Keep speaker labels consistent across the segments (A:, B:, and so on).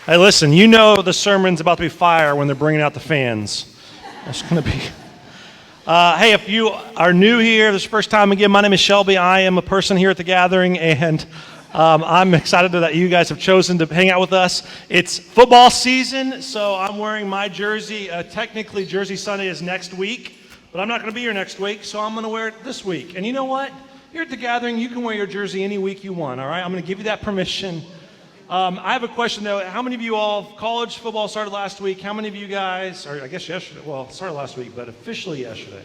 A: Hey, listen, you know the sermon's about to be fire when they're bringing out the fans. It's going to be... hey, if you are new here, this is your first time again, my name is Shelby. I am a person here at the gathering, and I'm excited that you guys have chosen to hang out with us. It's football season, so I'm wearing my jersey. Technically, Jersey Sunday is next week, but I'm not going to be here next week, so I'm going to wear it this week. And you know what? Here at the gathering, you can wear your jersey any week you want, all right? I'm going to give you that permission. I have a question, though. How many of you all, college football started last week. How many of you guys, or I guess yesterday, well, it started last week, but officially yesterday.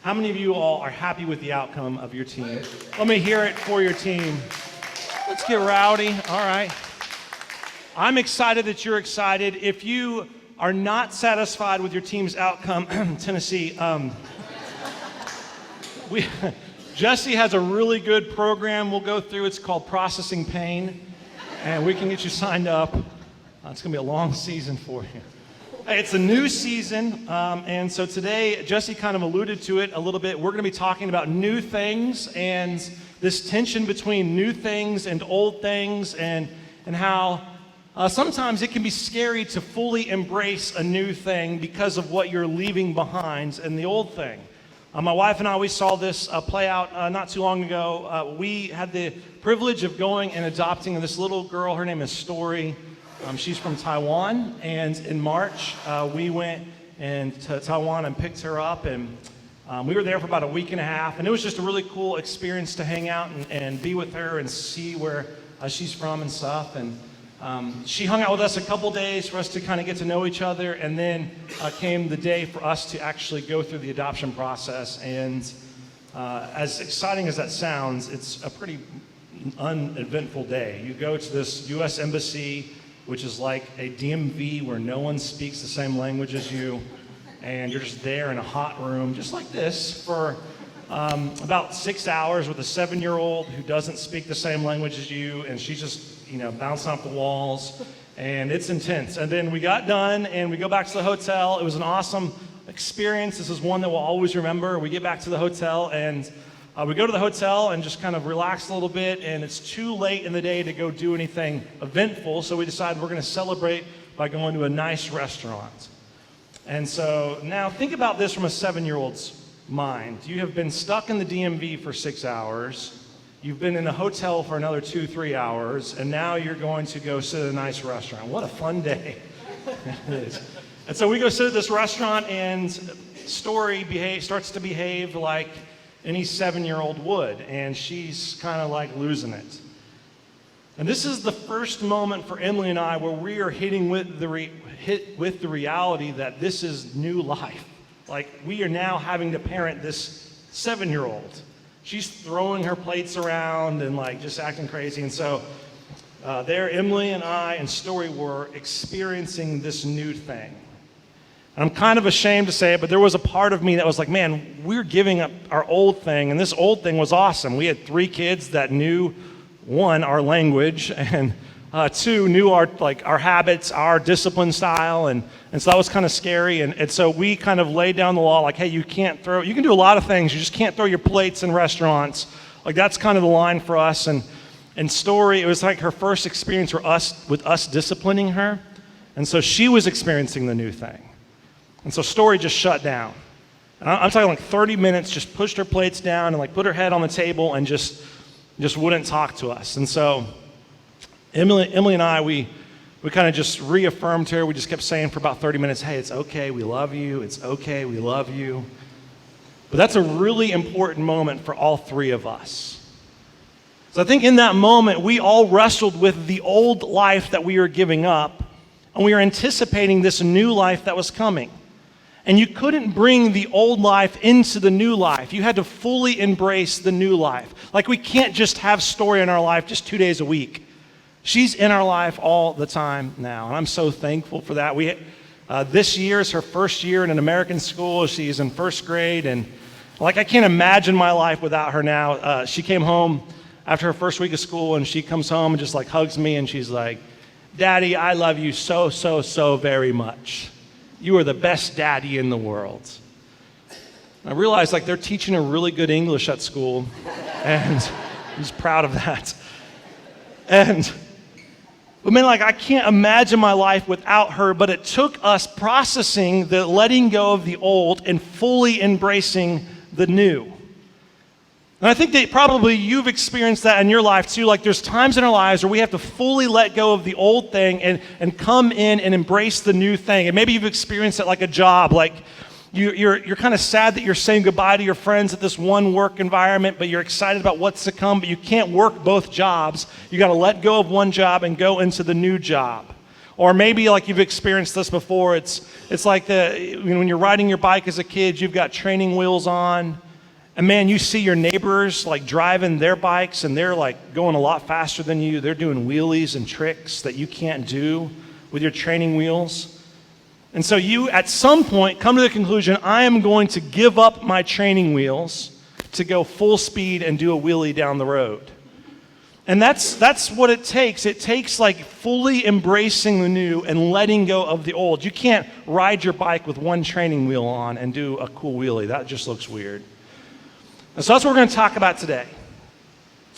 A: How many of you all are happy with the outcome of your team? Let me hear it for your team. Let's get rowdy. All right. I'm excited that you're excited. If you are not satisfied with your team's outcome, Tennessee, Jesse has a really good program we'll go through. It's called Processing Pain. And we can get you signed up. It's going to be a long season for you. Hey, it's a new season, and so today, Jesse kind of alluded to it a little bit. We're going to be talking about new things and this tension between new things and old things, and how sometimes it can be scary to fully embrace a new thing because of what you're leaving behind in the old thing. My wife and I, we saw this play out not too long ago. We had the privilege of going and adopting this little girl. Her name is Story. She's from Taiwan, and in March, we went to Taiwan and picked her up, and we were there for about a week and a half, and it was just a really cool experience to hang out and be with her and see where she's from and stuff. And she hung out with us a couple days for us to kind of get to know each other, and then came the day for us to actually go through the adoption process. And as exciting as that sounds, it's a pretty uneventful day. You go to this U.S. Embassy, which is like a DMV where no one speaks the same language as you, and you're just there in a hot room, just like this, for about 6 hours with a 7-year-old who doesn't speak the same language as you, and she's just, bouncing off the walls, and it's intense. And then we got done, and we go back to the hotel. It was an awesome experience. This is one that we'll always remember. We get back to the hotel, and we go to the hotel and just kind of relax a little bit, and it's too late in the day to go do anything eventful, so we decided we're going to celebrate by going to a nice restaurant. And so now think about this from a 7-year-old's mind. You have been stuck in the DMV for 6 hours. You've been in a hotel for another 2-3 hours, and now you're going to go sit at a nice restaurant. What a fun day it is. And so we go sit at this restaurant, and Story starts to behave like any 7-year-old would, and she's kind of like losing it. And this is the first moment for Emily and I where we are hit with the reality that this is new life. Like, we are now having to parent this 7-year-old. She's throwing her plates around and like just acting crazy. And so there, Emily and I and Story were experiencing this new thing. And I'm kind of ashamed to say it, but there was a part of me that was like, man, we're giving up our old thing, and this old thing was awesome. We had 3 kids that knew, 1, our language, and 2, knew our habits, our discipline style, and so that was kind of scary. And so we kind of laid down the law, like, hey, you can do a lot of things, you just can't throw your plates in restaurants. Like, that's kind of the line for us. And Story, it was like her first experience with us disciplining her, and so she was experiencing the new thing. And so Story just shut down. And I'm talking like 30 minutes, just pushed her plates down and like put her head on the table and just wouldn't talk to us. And so Emily and I, we kind of just reaffirmed her. We just kept saying for about 30 minutes, hey, it's okay, we love you. It's okay, we love you. But that's a really important moment for all 3 of us. So I think in that moment, we all wrestled with the old life that we were giving up, and we were anticipating this new life that was coming. And you couldn't bring the old life into the new life. You had to fully embrace the new life. Like, we can't just have Story in our life just 2 days a week. She's in our life all the time now, and I'm so thankful for that. This year is her first year in an American school. She's in 1st grade, and I can't imagine my life without her now. She came home after her first week of school, and she comes home and just hugs me, and she's like, Daddy, I love you so, so, so very much. You are the best daddy in the world. And I realized they're teaching her really good English at school, and I'm just proud of that. But man, like I can't imagine my life without her, but it took us processing the letting go of the old and fully embracing the new. And I think that probably you've experienced that in your life too. Like there's times in our lives where we have to fully let go of the old thing and come in and embrace the new thing. And maybe you've experienced it like a job, like you're kind of sad that you're saying goodbye to your friends at this one work environment, but you're excited about what's to come, but you can't work both jobs. You got to let go of one job and go into the new job. Or maybe like you've experienced this before, it's like when you're riding your bike as a kid, you've got training wheels on, and man, you see your neighbors like driving their bikes and they're like going a lot faster than you. They're doing wheelies and tricks that you can't do with your training wheels. And so you, at some point, come to the conclusion, I am going to give up my training wheels to go full speed and do a wheelie down the road. And that's what it takes. It takes like fully embracing the new and letting go of the old. You can't ride your bike with one training wheel on and do a cool wheelie. That just looks weird. And so that's what we're going to talk about today.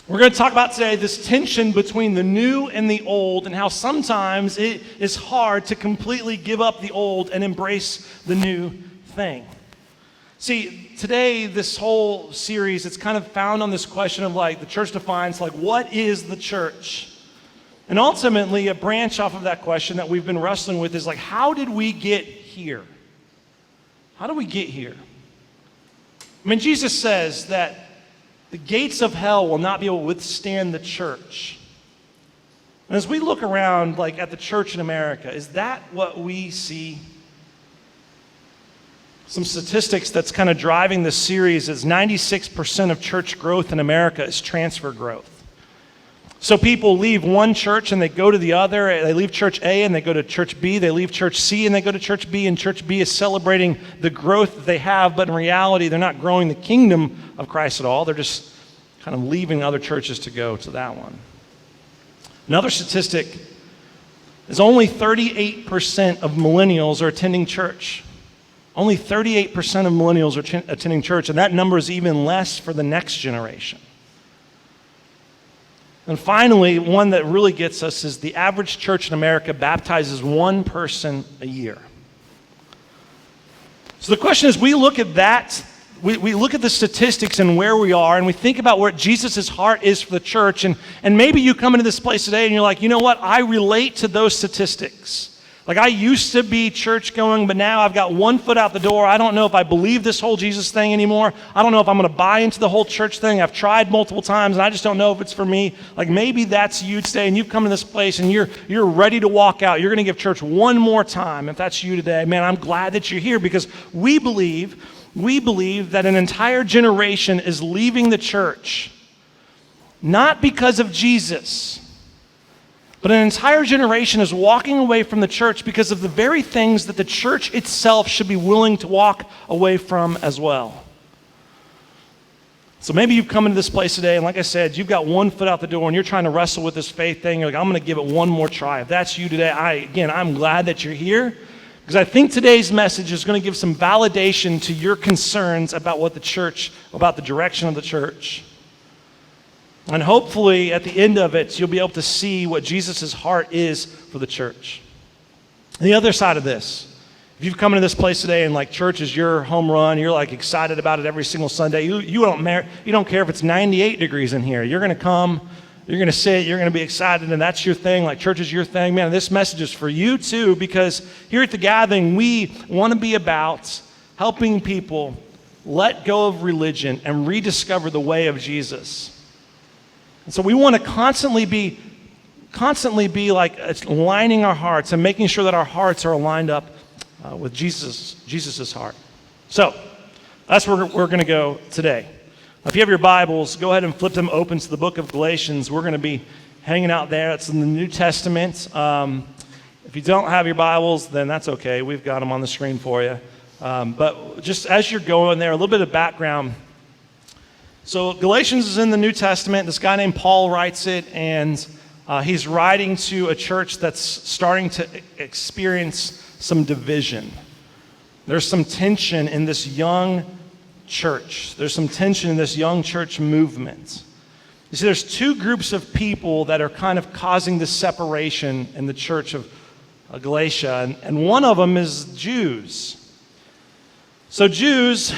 A: We're going to talk about today this tension between the new and the old and how sometimes it is hard to completely give up the old and embrace the new thing. See, today, this whole series, it's kind of found on this question of like the church defines, like what is the church? And ultimately, a branch off of that question that we've been wrestling with is like, how did we get here? How do we get here? I mean, Jesus says that the gates of hell will not be able to withstand the church. And as we look around like at the church in America, is that what we see? Some statistics that's kind of driving this series is 96% of church growth in America is transfer growth. So people leave one church and they go to the other. They leave church A and they go to church B. They leave church C and they go to church B. And church B is celebrating the growth that they have. But in reality, they're not growing the kingdom of Christ at all. They're just kind of leaving other churches to go to that one. Another statistic is only 38% of millennials are attending church. Only 38% of millennials are attending church. And that number is even less for the next generation. And finally, one that really gets us is the average church in America baptizes one person a year. So the question is, we look at that, we look at the statistics and where we are, and we think about where Jesus' heart is for the church, and maybe you come into this place today and you're like, you know what, I relate to those statistics. Like I used to be church going, but now I've got one foot out the door. I don't know if I believe this whole Jesus thing anymore. I don't know if I'm going to buy into the whole church thing. I've tried multiple times and I just don't know if it's for me. Like maybe that's you today and you've come to this place and you're ready to walk out. You're going to give church one more time. If that's you today, man, I'm glad that you're here because we believe that an entire generation is leaving the church, not because of Jesus, but an entire generation is walking away from the church because of the very things that the church itself should be willing to walk away from as well. So maybe you've come into this place today, and like I said, you've got one foot out the door, and you're trying to wrestle with this faith thing. You're like, I'm going to give it one more try. If that's you today, I'm glad that you're here, because I think today's message is going to give some validation to your concerns about what the church, about the direction of the church. And hopefully, at the end of it, you'll be able to see what Jesus' heart is for the church. The other side of this, if you've come into this place today and like church is your home run, you're like excited about it every single Sunday, you don't care if it's 98 degrees in here. You're going to come, you're going to sit, you're going to be excited, and that's your thing, like church is your thing. Man, this message is for you too, because here at the gathering, we want to be about helping people let go of religion and rediscover the way of Jesus. And so we want to constantly be like aligning our hearts and making sure that our hearts are aligned up with Jesus' heart. So that's where we're going to go today. If you have your Bibles, go ahead and flip them open to the book of Galatians. We're going to be hanging out there. It's in the New Testament. If you don't have your Bibles, then that's okay. We've got them on the screen for you. But just as you're going there, a little bit of background. So Galatians is in the New Testament. This guy named Paul writes it, and he's writing to a church that's starting to experience some division. There's some tension in this young church. There's some tension in this young church movement. You see, there's two groups of people that are kind of causing this separation in the church of Galatia, and one of them is Jews. So Jews,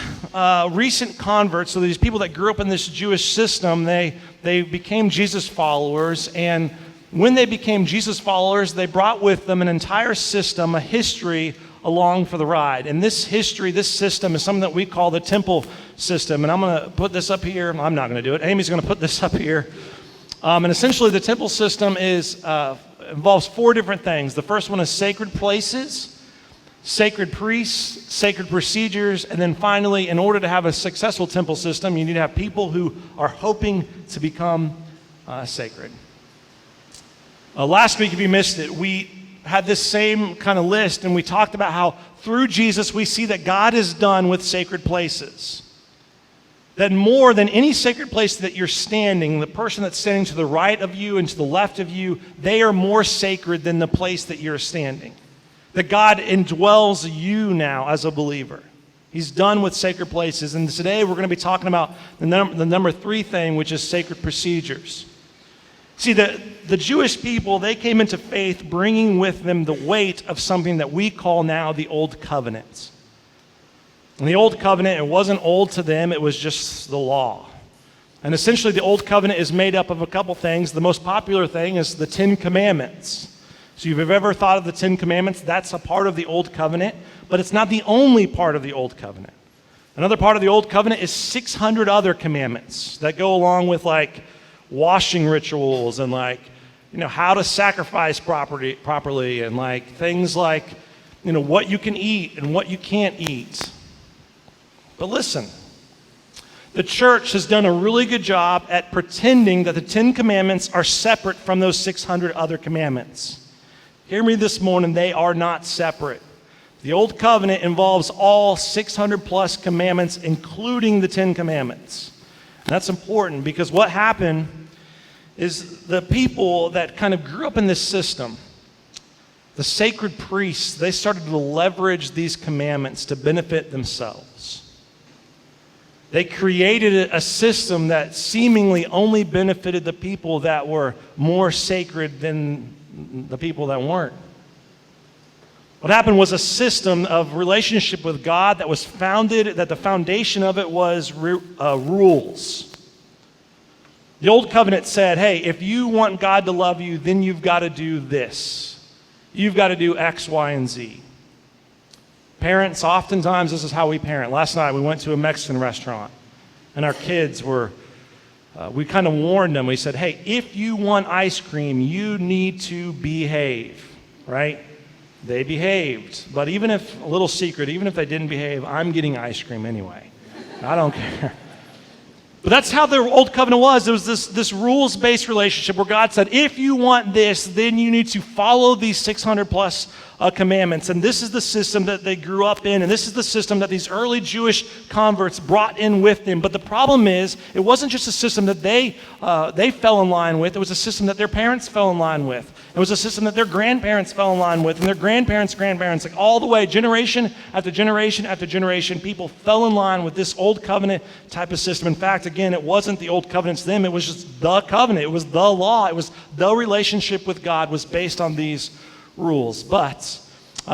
A: recent converts, so these people that grew up in this Jewish system, they became Jesus followers, and when they became Jesus followers, they brought with them an entire system, a history along for the ride. And this history, this system is something that we call the temple system. And I'm going to put this up here. I'm not going to do it. Amy's going to put this up here. And essentially the temple system involves four different things. The first one is sacred places, sacred priests, sacred procedures, and then finally, in order to have a successful temple system, you need to have people who are hoping to become sacred. Last week, if you missed it, we had this same kind of list, and we talked about how through Jesus we see that God is done with sacred places. That more than any sacred place that you're standing, the person that's standing to the right of you and to the left of you, they are more sacred than the place that you're standing. That God indwells you now as a believer. He's done with sacred places. And today we're going to be talking about the number 3 thing, which is sacred procedures. See, the Jewish people, they came into faith bringing with them the weight of something that we call now the Old Covenant. And the Old Covenant, it wasn't old to them, it was just the law. And essentially the Old Covenant is made up of a couple things. The most popular thing is the 10 Commandments. So if you've ever thought of the 10 Commandments, that's a part of the Old Covenant, but it's not the only part of the Old Covenant. Another part of the Old Covenant is 600 other commandments that go along with like washing rituals and like, how to sacrifice properly and like things like, what you can eat and what you can't eat. But listen, the church has done a really good job at pretending that the 10 Commandments are separate from those 600 other commandments. Hear me this morning, they are not separate. The Old Covenant involves all 600 plus commandments, including the 10 Commandments. And that's important because what happened is the people that kind of grew up in this system, the sacred priests, they started to leverage these commandments to benefit themselves. They created a system that seemingly only benefited the people that were more sacred than the people that weren't. What happened was a system of relationship with God that was founded, that the foundation of it was rules. The Old Covenant said, hey, if you want God to love you, then you've got to do this. You've got to do X, Y, and Z. Parents, oftentimes this is how we parent. Last night we went to a Mexican restaurant, and our kids we kind of warned them. We said, hey, if you want ice cream, you need to behave, right? They behaved. But even if, a little secret, even if they didn't behave, I'm getting ice cream anyway. I don't care. But that's how the Old Covenant was. There was this rules-based relationship where God said, if you want this, then you need to follow these 600 plus commandments. And this is the system that they grew up in. And this is the system that these early Jewish converts brought in with them. But the problem is, it wasn't just a system that they fell in line with. It was a system that their parents fell in line with. It was a system that their grandparents fell in line with, and their grandparents' grandparents, like all the way, generation after generation after generation, people fell in line with this Old Covenant type of system. In fact, again, it wasn't the Old Covenant to them. It was just the covenant. It was the law. It was the relationship with God was based on these rules. But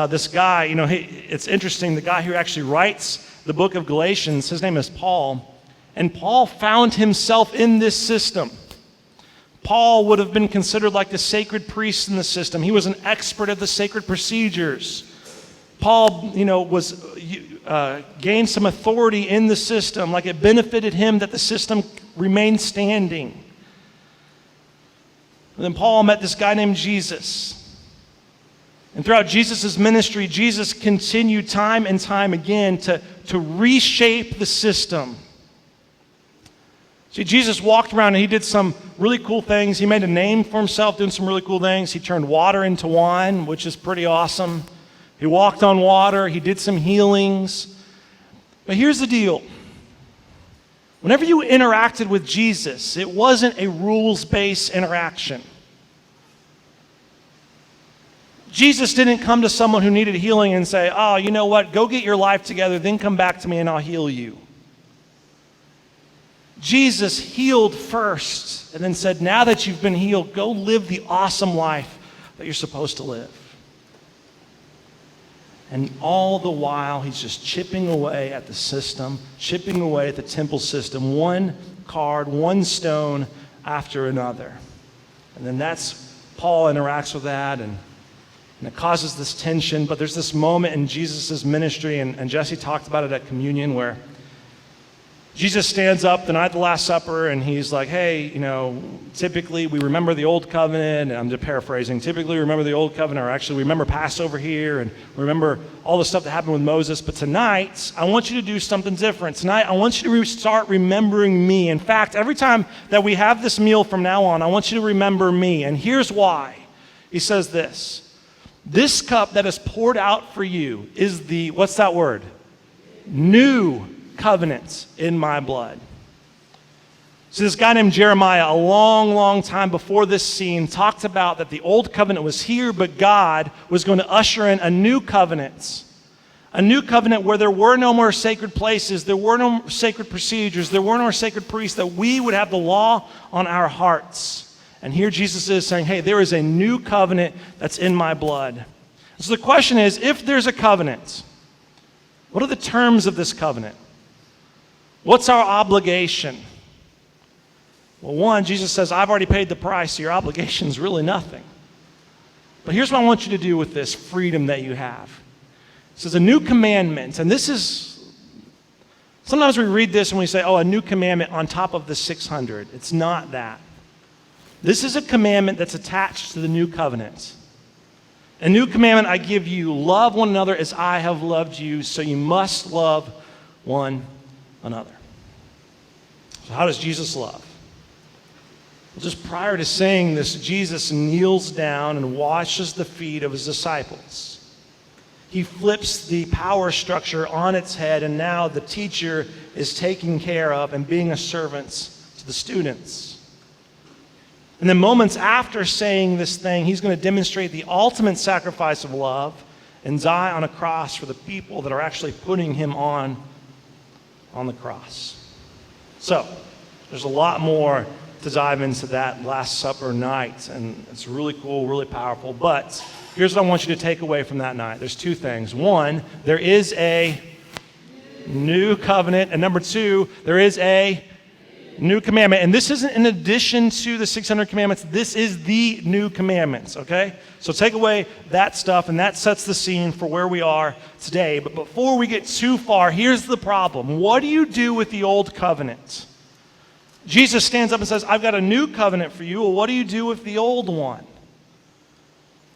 A: this guy, it's interesting. The guy who actually writes the book of Galatians, his name is Paul, and Paul found himself in this system. Paul would have been considered like the sacred priest in the system. He was an expert at the sacred procedures. Paul, gained some authority in the system, like it benefited him that the system remained standing. And then Paul met this guy named Jesus. And throughout Jesus' ministry, Jesus continued time and time again to reshape the system. See, Jesus walked around and he did some really cool things. He made a name for himself doing some really cool things. He turned water into wine, which is pretty awesome. He walked on water. He did some healings. But here's the deal. Whenever you interacted with Jesus, it wasn't a rules-based interaction. Jesus didn't come to someone who needed healing and say, oh, you know what, go get your life together, then come back to me and I'll heal you. Jesus healed first and then said, now that you've been healed, go live the awesome life that you're supposed to live. And all the while, he's just chipping away at the system, chipping away at the temple system, one card, one stone after another. And then Paul interacts with that, and it causes this tension. But there's this moment in Jesus' ministry, and Jesse talked about it at communion, where Jesus stands up the night of the Last Supper, and he's like, hey, typically we remember the Old Covenant, and I'm just paraphrasing, typically we remember the Old Covenant, or actually we remember Passover here, and remember all the stuff that happened with Moses, but tonight, I want you to do something different. Tonight, I want you to start remembering me. In fact, every time that we have this meal from now on, I want you to remember me, and here's why. He says this cup that is poured out for you is the, what's that word? New covenant in my blood. So this guy named Jeremiah, a long, long time before this scene, talked about that the old covenant was here, but God was going to usher in a new covenant. A new covenant where there were no more sacred places, there were no sacred procedures, there were no more sacred priests, that we would have the law on our hearts. And here Jesus is saying, hey, there is a new covenant that's in my blood. So the question is, if there's a covenant, what are the terms of this covenant? What's our obligation? Well, one, Jesus says, I've already paid the price, so your obligation is really nothing. But here's what I want you to do with this freedom that you have. It says a new commandment, and this is, sometimes we read this and we say, oh, a new commandment on top of the 600. It's not that. This is a commandment that's attached to the new covenant. A new commandment I give you, love one another as I have loved you, so you must love one another. So how does Jesus love? Well, just prior to saying this, Jesus kneels down and washes the feet of his disciples. He flips the power structure on its head, and now the teacher is taking care of and being a servant to the students. And then moments after saying this thing, he's going to demonstrate the ultimate sacrifice of love and die on a cross for the people that are actually putting him on the cross. So, there's a lot more to dive into that Last Supper night, and it's really cool, really powerful. But here's what I want you to take away from that night. There's two things. One, there is a new covenant, and number two, there is a new commandment. And this isn't in addition to the 600 commandments. This is the new commandments, okay? So take away that stuff, and that sets the scene for where we are today. But before we get too far, here's the problem. What do you do with the old covenant? Jesus stands up and says, I've got a new covenant for you. Well, what do you do with the old one?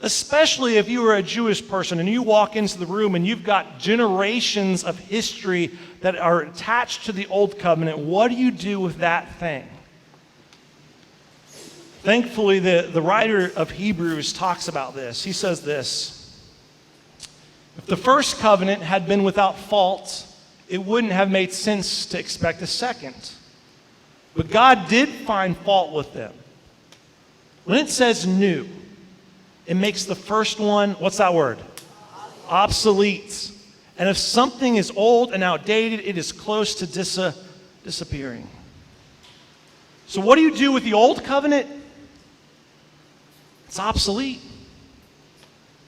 A: Especially if you are a Jewish person and you walk into the room and you've got generations of history that are attached to the old covenant, what do you do with that thing? Thankfully, the writer of Hebrews talks about this. He says this: if the first covenant had been without fault, it wouldn't have made sense to expect a second. But God did find fault with them. When it says new, it makes the first one, what's that word? Obsolete. And if something is old and outdated, it is close to disappearing. So what do you do with the old covenant? It's obsolete.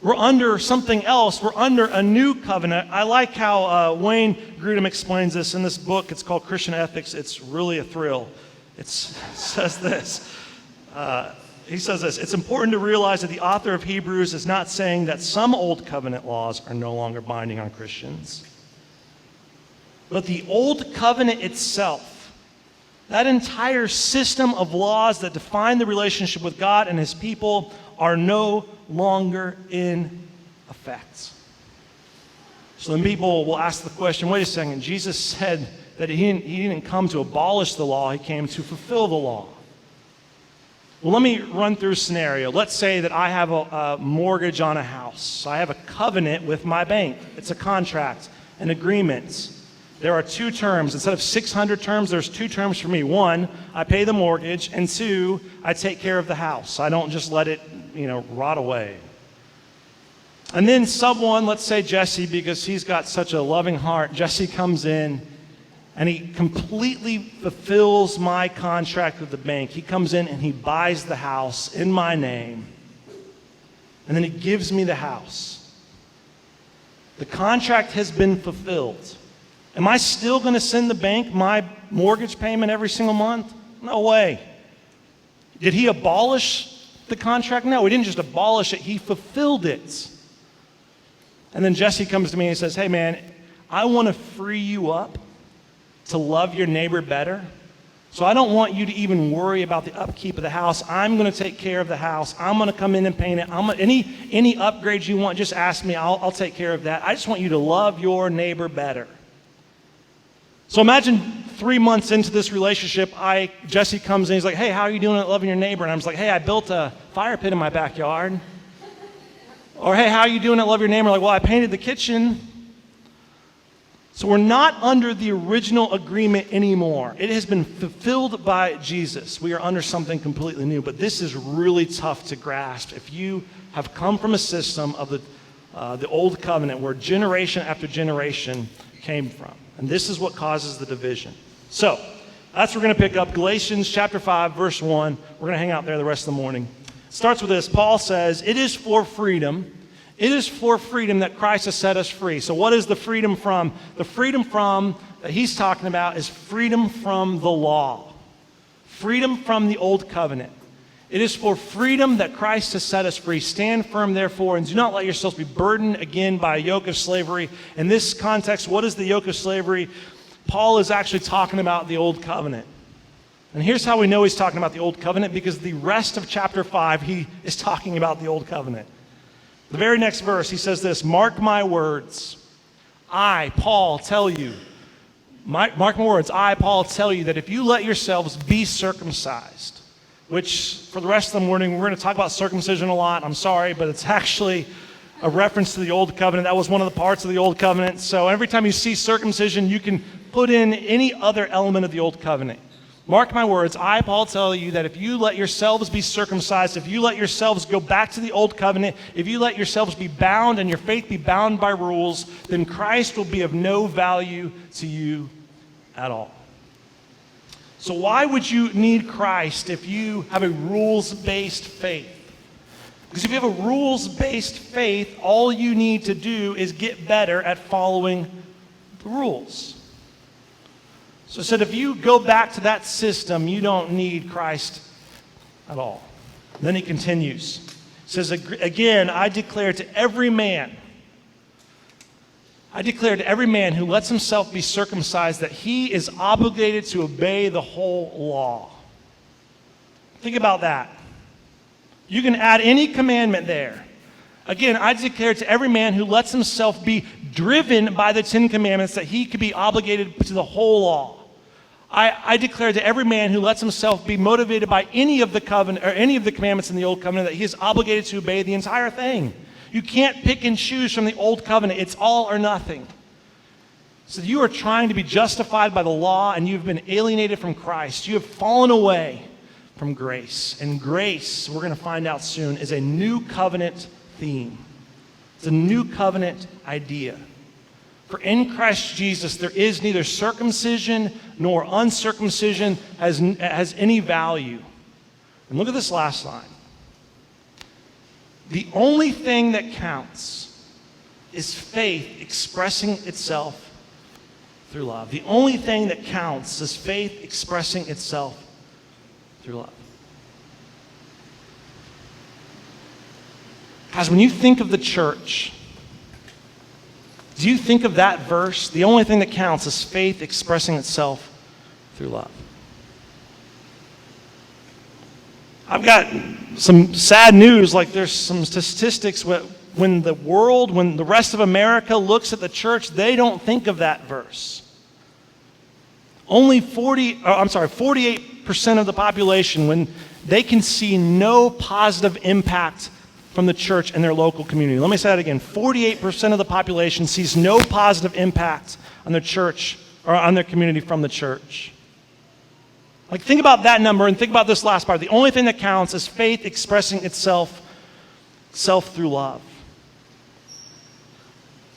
A: We're under something else. We're under a new covenant. I like how Wayne Grudem explains this in this book. It's called Christian Ethics. It's really a thrill. It says this. He says this: it's important to realize that the author of Hebrews is not saying that some old covenant laws are no longer binding on Christians, but the old covenant itself, that entire system of laws that define the relationship with God and his people, are no longer in effect. So then people will ask the question, wait a second, Jesus said that he didn't come to abolish the law, he came to fulfill the law. Well, let me run through a scenario. Let's say that I have a mortgage on a house. I have a covenant with my bank. It's a contract, an agreement. There are two terms. Instead of 600 terms, there's two terms for me. One, I pay the mortgage, and two, I take care of the house. I don't just let it, rot away. And then someone, let's say Jesse, because he's got such a loving heart, Jesse comes in and he completely fulfills my contract with the bank. He comes in and he buys the house in my name, and then he gives me the house. The contract has been fulfilled. Am I still going to send the bank my mortgage payment every single month? No way. Did he abolish the contract? No, he didn't just abolish it, he fulfilled it. And then Jesse comes to me and he says, hey man, I want to free you up to love your neighbor better. So I don't want you to even worry about the upkeep of the house. I'm going to take care of the house. I'm going to come in and paint it. Any upgrades you want, just ask me. I'll take care of that. I just want you to love your neighbor better. So imagine 3 months into this relationship, Jesse comes in, he's like, hey, how are you doing at loving your neighbor? And I'm just like, hey, I built a fire pit in my backyard. Or, hey, how are you doing at love your neighbor? Like, well, I painted the kitchen. So we're not under the original agreement anymore. It has been fulfilled by Jesus. We are under something completely new. But this is really tough to grasp if you have come from a system of the old covenant where generation after generation came from. And this is what causes the division. So that's what we're going to pick up. Galatians chapter 5, verse 1. We're going to hang out there the rest of the morning. It starts with this. Paul says, it is for freedom that Christ has set us free. So what is the freedom from? The freedom from that he's talking about is freedom from the law. Freedom from the old covenant. It is for freedom that Christ has set us free. Stand firm, therefore, and do not let yourselves be burdened again by a yoke of slavery. In this context, what is the yoke of slavery? Paul is actually talking about the old covenant. And here's how we know he's talking about the old covenant, because the rest of chapter 5, he is talking about the old covenant. The very next verse, he says this, mark my words. I, Paul, tell you. Mark my words. I, Paul, tell you that if you let yourselves be circumcised, which for the rest of the morning, we're going to talk about circumcision a lot. I'm sorry, but it's actually a reference to the old covenant. That was one of the parts of the old covenant. So every time you see circumcision, you can put in any other element of the old covenant. Mark my words, I, Paul, tell you that if you let yourselves be circumcised, if you let yourselves go back to the old covenant, if you let yourselves be bound and your faith be bound by rules, then Christ will be of no value to you at all. So why would you need Christ if you have a rules-based faith? Because if you have a rules-based faith, all you need to do is get better at following the rules. So it said if you go back to that system, you don't need Christ at all. Then he continues. He says, again, I declare to every man who lets himself be circumcised that he is obligated to obey the whole law. Think about that. You can add any commandment there. Again, I declare to every man who lets himself be driven by the 10 commandments that he could be obligated to the whole law. I declare to every man who lets himself be motivated by any of the covenant or any of the commandments in the old covenant that he is obligated to obey the entire thing. You can't pick and choose from the old covenant. It's all or nothing. So you are trying to be justified by the law and you've been alienated from Christ. You have fallen away from grace. And grace, we're going to find out soon, is a new covenant theme. It's a new covenant idea. For in Christ Jesus, there is neither circumcision nor uncircumcision has any value. And look at this last line. The only thing that counts is faith expressing itself through love. The only thing that counts is faith expressing itself through love. Guys, when you think of the church, do you think of that verse? The only thing that counts is faith expressing itself through love. I've got some sad news, like there's some statistics when the rest of America looks at the church, they don't think of that verse. Only 48% of the population, when they can see no positive impact from the church in their local community. Let me say that again. 48% of the population sees no positive impact on their church or on their community from the church. Like, think about that number and think about this last part. The only thing that counts is faith expressing itself through love.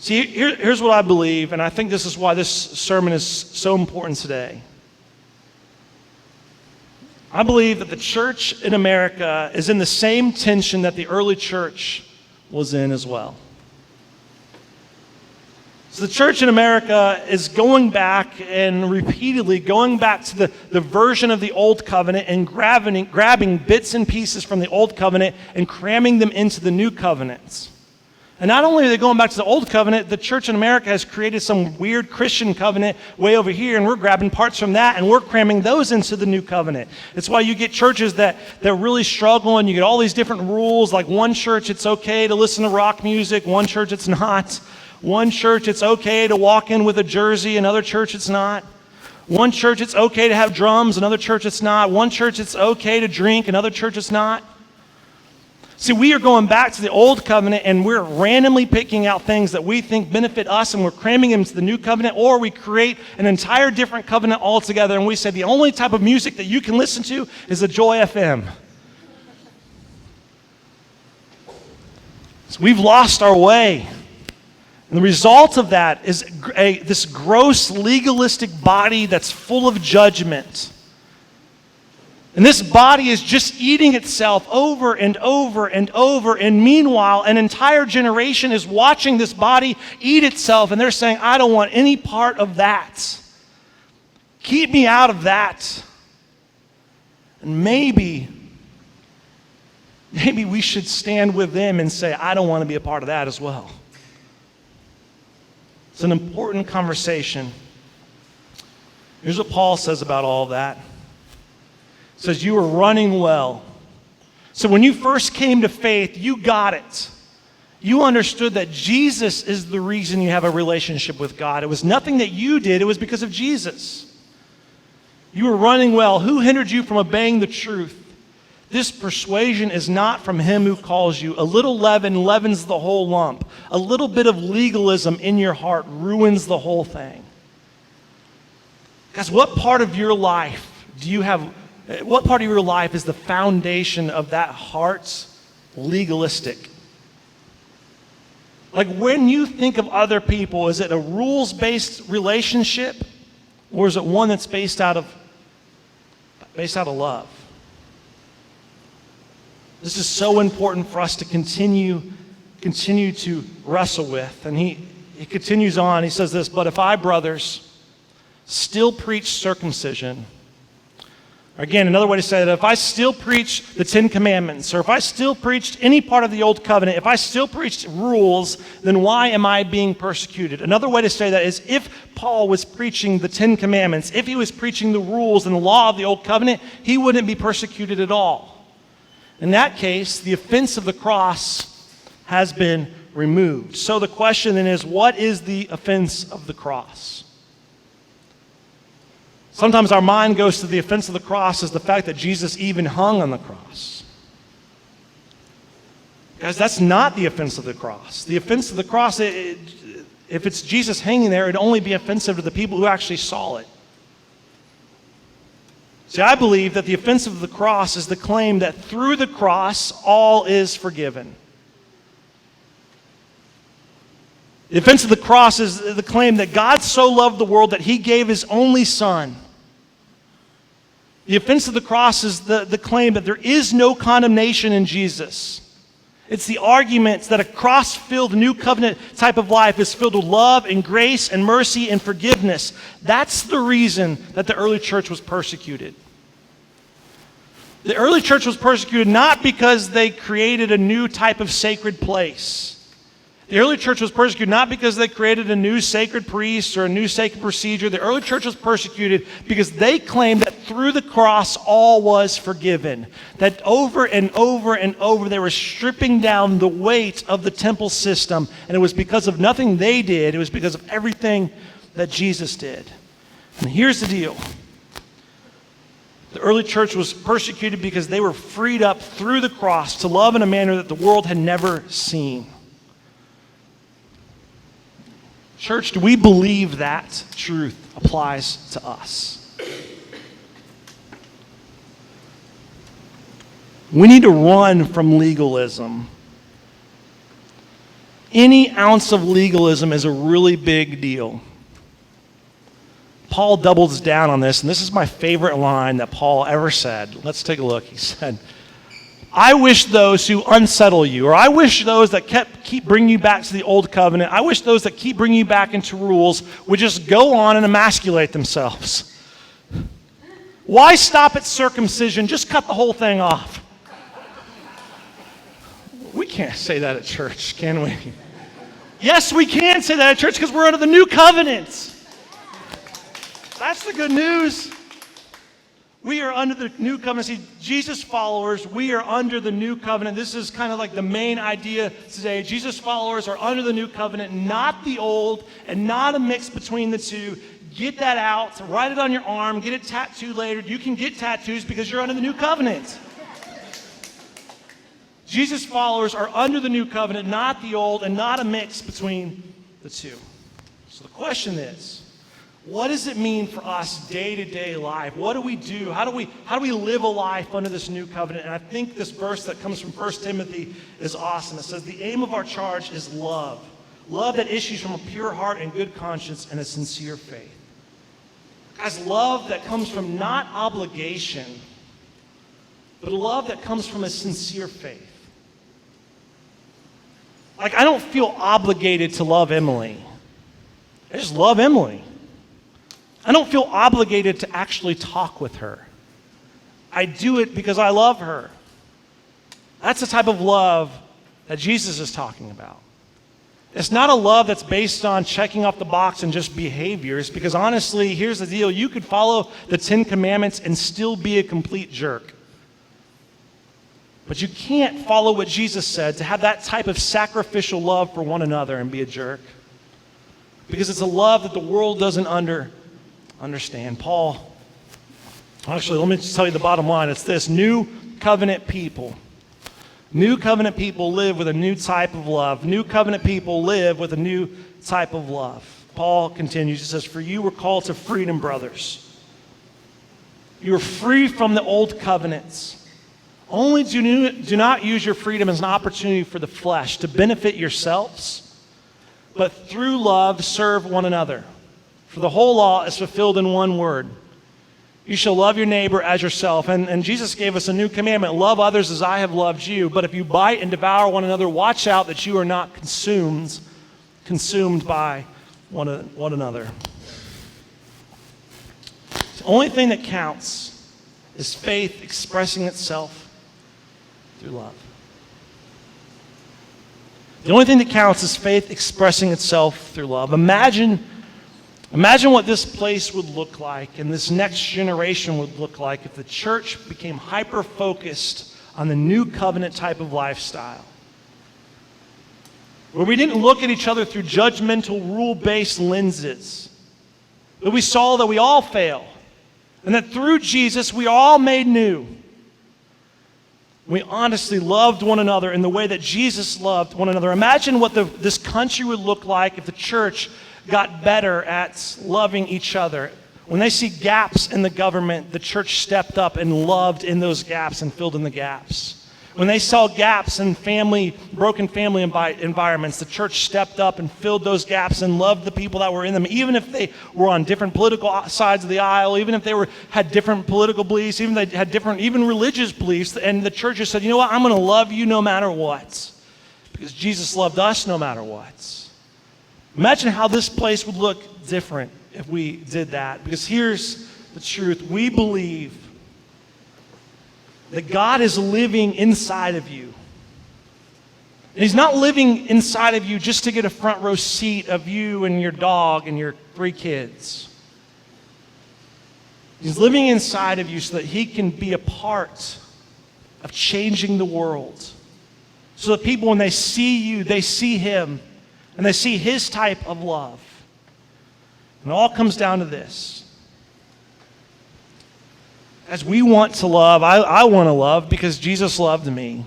A: See, here's what I believe, and I think this is why this sermon is so important today. I believe that the church in America is in the same tension that the early church was in as well. So the church in America is going back and repeatedly going back to the version of the Old Covenant and grabbing bits and pieces from the Old Covenant and cramming them into the New Covenants. And not only are they going back to the Old Covenant, the church in America has created some weird Christian covenant way over here, and we're grabbing parts from that, and we're cramming those into the New Covenant. It's why you get churches that really struggle, and you get all these different rules. Like one church, it's okay to listen to rock music. One church, it's not. One church, it's okay to walk in with a jersey. Another church, it's not. One church, it's okay to have drums. Another church, it's not. One church, it's okay to drink. Another church, it's not. See, we are going back to the Old Covenant, and we're randomly picking out things that we think benefit us, and we're cramming them into the New Covenant, or we create an entire different covenant altogether, and we say the only type of music that you can listen to is the Joy FM. So we've lost our way. And the result of that is this gross legalistic body that's full of judgment. And this body is just eating itself over and over and over. And meanwhile, an entire generation is watching this body eat itself. And they're saying, I don't want any part of that. Keep me out of that. And maybe we should stand with them and say, I don't want to be a part of that as well. It's an important conversation. Here's what Paul says about all that. It says, you were running well. So when you first came to faith, you got it. You understood that Jesus is the reason you have a relationship with God. It was nothing that you did. It was because of Jesus. You were running well. Who hindered you from obeying the truth? This persuasion is not from him who calls you. A little leaven leavens the whole lump. A little bit of legalism in your heart ruins the whole thing. Guys, what part of your life what part of your life is the foundation of that heart's legalistic? Like when you think of other people, is it a rules-based relationship, or is it one that's based out of love? This is so important for us to continue to wrestle with. And he continues on. He says this, but if I, brothers, still preach circumcision, again, another way to say that, if I still preach the Ten Commandments, or if I still preached any part of the Old Covenant, if I still preached rules, then why am I being persecuted? Another way to say that is, if Paul was preaching the Ten Commandments, if he was preaching the rules and the law of the Old Covenant, he wouldn't be persecuted at all. In that case, the offense of the cross has been removed. So the question then is, what is the offense of the cross? Sometimes our mind goes to the offense of the cross as the fact that Jesus even hung on the cross. Guys, that's not the offense of the cross. The offense of the cross, if it's Jesus hanging there, it'd only be offensive to the people who actually saw it. See, I believe that the offense of the cross is the claim that through the cross, all is forgiven. The offense of the cross is the claim that God so loved the world that he gave his only son. The offense of the cross is the claim that there is no condemnation in Jesus. It's the argument that a cross-filled new covenant type of life is filled with love and grace and mercy and forgiveness. That's the reason that the early church was persecuted. The early church was persecuted not because they created a new type of sacred place. The early church was persecuted not because they created a new sacred priest or a new sacred procedure. The early church was persecuted because they claimed that through the cross all was forgiven. That over and over and over they were stripping down the weight of the temple system. And it was because of nothing they did. It was because of everything that Jesus did. And here's the deal. The early church was persecuted because they were freed up through the cross to love in a manner that the world had never seen. Church, do we believe that truth applies to us? We need to run from legalism. Any ounce of legalism is a really big deal. Paul doubles down on this, and this is my favorite line that Paul ever said. Let's take a look. He said, I wish those who unsettle you, or I wish those that keep bringing you back to the old covenant, I wish those that keep bringing you back into rules would just go on and emasculate themselves. Why stop at circumcision? Just cut the whole thing off. We can't say that at church, can we? Yes, we can say that at church because we're under the new covenant. That's the good news. We are under the new covenant. See, Jesus followers, we are under the new covenant. This is kind of like the main idea today. Jesus followers are under the new covenant, not the old, and not a mix between the two. Get that out, write it on your arm, get it tattooed later. You can get tattoos because you're under the new covenant. Jesus followers are under the new covenant, not the old, and not a mix between the two. So the question is, what does it mean for us day-to-day life? What do we do? How do we live a life under this new covenant? And I think this verse that comes from 1 Timothy is awesome. It says, the aim of our charge is love. Love that issues from a pure heart and good conscience and a sincere faith. Guys, love that comes from not obligation, but a love that comes from a sincere faith. Like, I don't feel obligated to love Emily. I just love Emily. I don't feel obligated to actually talk with her. I do it because I love her. That's the type of love that Jesus is talking about. It's not a love that's based on checking off the box and just behaviors, because honestly, here's the deal. You could follow the 10 Commandments and still be a complete jerk. But you can't follow what Jesus said to have that type of sacrificial love for one another and be a jerk. Because it's a love that the world doesn't understand. Paul, actually, let me just tell you the bottom line. It's this: new covenant people. New covenant people live with a new type of love. New covenant people live with a new type of love. Paul continues, he says, for you were called to freedom, brothers. You are free from the old covenants. Only do not use your freedom as an opportunity for the flesh to benefit yourselves, but through love serve one another. For the whole law is fulfilled in one word. You shall love your neighbor as yourself. And Jesus gave us a new commandment. Love others as I have loved you. But if you bite and devour one another, watch out that you are not consumed by one another. The only thing that counts is faith expressing itself through love. The only thing that counts is faith expressing itself through love. Imagine what this place would look like and this next generation would look like if the church became hyper-focused on the new covenant type of lifestyle. Where we didn't look at each other through judgmental, rule-based lenses. But we saw that we all fail. And that through Jesus, we are all made new. We honestly loved one another in the way that Jesus loved one another. Imagine what this country would look like if the church got better at loving each other. When they see gaps in the government, the church stepped up and loved in those gaps and filled in the gaps. When they saw gaps in broken family environments, the church stepped up and filled those gaps and loved the people that were in them, even if they were on different political sides of the aisle, even if they had different political beliefs, even if they had different, even religious beliefs. And the church just said, you know what, I'm going to love you no matter what, because Jesus loved us no matter what. Imagine how this place would look different if we did that. Because here's the truth. We believe that God is living inside of you. And He's not living inside of you just to get a front row seat of you and your dog and your 3 kids. He's living inside of you so that He can be a part of changing the world. So that people, when they see you, they see Him. And they see His type of love. And it all comes down to this. As we want to love, I want to love because Jesus loved me.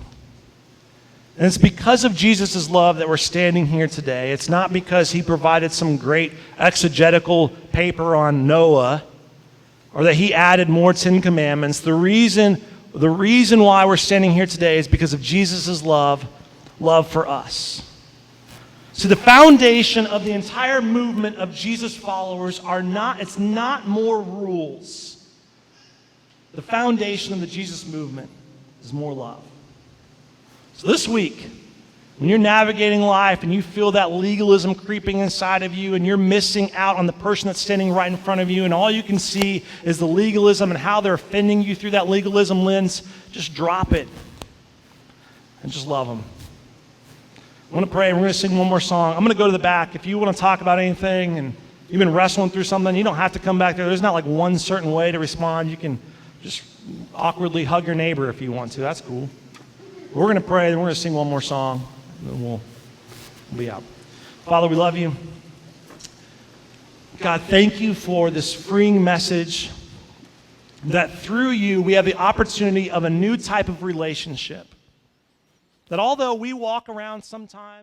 A: And it's because of Jesus' love that we're standing here today. It's not because He provided some great exegetical paper on Noah or that He added more 10 Commandments. The reason why we're standing here today is because of Jesus' love for us. So the foundation of the entire movement of Jesus followers it's not more rules. The foundation of the Jesus movement is more love. So this week, when you're navigating life and you feel that legalism creeping inside of you and you're missing out on the person that's standing right in front of you and all you can see is the legalism and how they're offending you through that legalism lens, just drop it and just love them. I want to pray and we're going to sing one more song. I'm going to go to the back. If you want to talk about anything and you've been wrestling through something, you don't have to come back there. There's not like one certain way to respond. You can just awkwardly hug your neighbor if you want to. That's cool. We're going to pray and we're going to sing one more song. And then we'll be out. Father, we love you. God, thank you for this freeing message that through you we have the opportunity of a new type of relationship. That although we walk around sometimes